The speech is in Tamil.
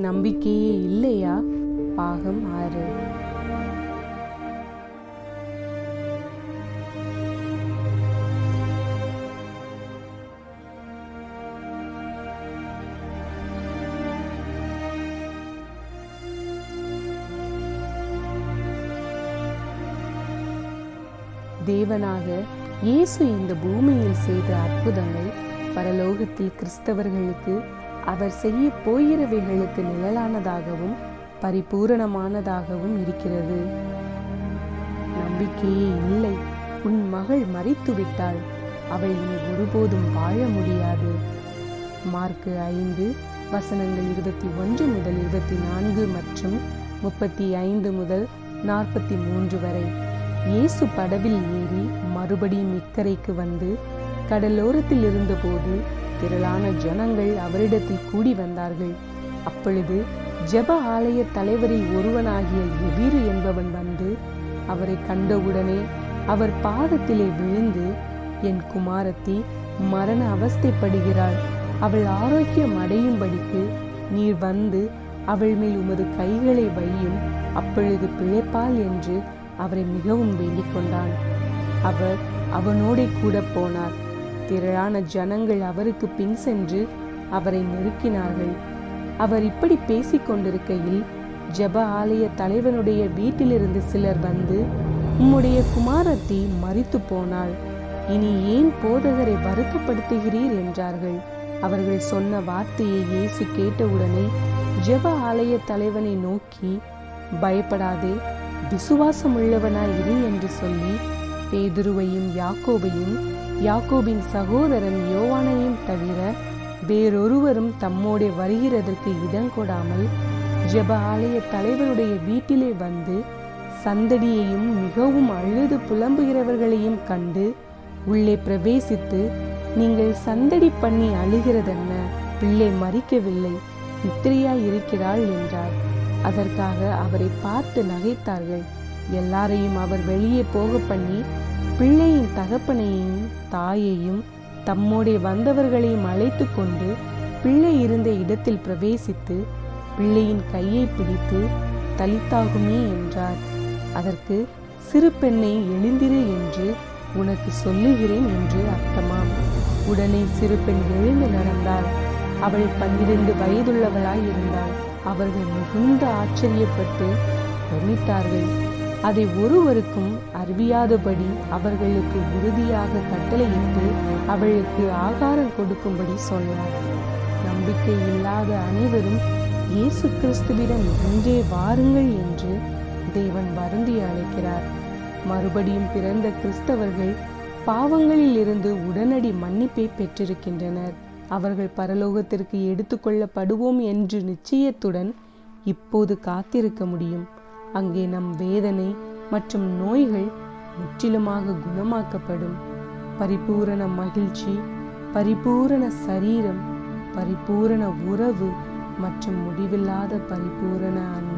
நம்பிக்கையே இல்லையா? பாகம் 6. தேவனாக இயேசு இந்த பூமியில் செய்த அற்புதங்கள் பரலோகத்தில் கிறிஸ்தவர்களுக்கு அவர் செய்ய போகிறவைகளுக்கு நிழலானதாகவும் பரிபூரணமானதாகவும் இருக்கிறது. நம்பிக்கையே இல்லை, உன் மகள் மரித்து விட்டாள், அவள் இனி ஒருபோதும் வாழ முடியாது. மார்க்கு 5 வசனங்கள் 21 முதல் 24 மற்றும் 35 முதல் 43 வரை. இயேசு படவில் ஏறி மறுபடியும் இக்கரைக்கு வந்து கடலோரத்தில் இருந்தபோது திரளான ஜனங்கள் அவரிடத்தில் கூடி வந்தார்கள். அப்பொழுது ஜெப ஆலய தலைவரில் ஒருவனாகிய எவீரு என்பவன் வந்து அவரை கண்டவுடனே அவர் பாதத்திலே விழுந்து, என் குமாரத்தி மரண அவஸ்தைப்படுகிறாள், அவள் ஆரோக்கியம் அடையும்படிக்கு நீர் வந்து அவள் மேல் உமது கைகளை வையும், அப்பொழுது பிழைப்பாள் என்று அவரை மிகவும் வேண்டிக் கொண்டான். அவர் அவனோட கூட போனார். திரளான ஜனங்கள் அவருக்கு பின் சென்று அவரை நெருக்கினார்கள். அவர் இப்படி பேசிக் கொண்டிருக்கையில் ஜெப ஆலய தலைவனுடைய வீட்டிலிருந்து சிலர் வந்து, உம்முடைய குமாரத்தி மரித்து போனாள், இனி ஏன் போதகரை வருத்தப்படுத்துகிறீர் என்றார்கள். அவர்கள் சொன்ன வார்த்தையை இயேசு கேட்டவுடனே ஜெப ஆலய தலைவனை நோக்கி, பயப்படாதே, விசுவாசமுள்ளவனாய் இரு என்று சொல்லி பேதுருவையும் யாக்கோபையும் யாக்கோபின் சகோதரன் யோவானையும் தவிர வேறொருவரும் தம்மோடே வருகிறதற்கு இடங்கொடாமல் ஜெப ஆலய தலைவனுடைய வீட்டிலே வந்து சந்தடியையும் மிகவும் அழுது புலம்புகிறவர்களையும் கண்டு உள்ளே பிரவேசித்து, நீங்கள் சந்தடி பண்ணி அழுகிறதென்ன? பிள்ளை மரிக்கவில்லை, நித்திரையாய் இருக்கிறாள் என்றார். அதற்காக அவரை பார்த்து நகைத்தார்கள். எல்லாரையும் அவர் வெளியே போக பண்ணி பிள்ளையின் தகப்பனையும் தாயையும் தம்மோடே வந்தவர்களையும் அழைத்து கொண்டு பிள்ளை இருந்த இடத்தில் பிரவேசித்து பிள்ளையின் கையை பிடித்து, தலித்தாகுமே என்றார். அதற்கு, சிறு பெண்ணை எழுந்திரு என்று உனக்கு சொல்லுகிறேன் என்று அர்த்தமாம். உடனே சிறு பெண் எழுந்து நடந்தாள். அவள் 12 வயதுள்ளவளாய் இருந்தாள். அவர்கள் மிகுந்த ஆச்சரியப்பட்டு பிரமித்தார்கள். அதை ஒருவருக்கும் அறிவியாதபடி அவர்களுக்கு உறுதியாக கட்டளையிட்டு அவளுக்கு ஆகாரம் கொடுக்கும்படி சொன்னார். நம்பிக்கை இல்லாத அனைவரும் இயேசு கிறிஸ்துவிடம் இன்றே வாருங்கள் என்று தேவன் வருந்தி அழைக்கிறார். மறுபடியும் பிறந்த கிறிஸ்தவர்கள் பாவங்களில் இருந்து உடனடி மன்னிப்பை பெற்றிருக்கின்றனர். அவர்கள் பரலோகத்திற்கு எடுத்துக்கொள்ளப்படுவோம் என்று நிச்சயத்துடன் இப்போது காத்திருக்க முடியும். அங்கே நம் வேதனை மற்றும் நோய்கள் முற்றிலுமாக குணமாக்கப்படும். பரிபூரண மகிழ்ச்சி, பரிபூரண சரீரம், பரிபூரண உறவு மற்றும் முடிவில்லாத பரிபூரண அன்பு.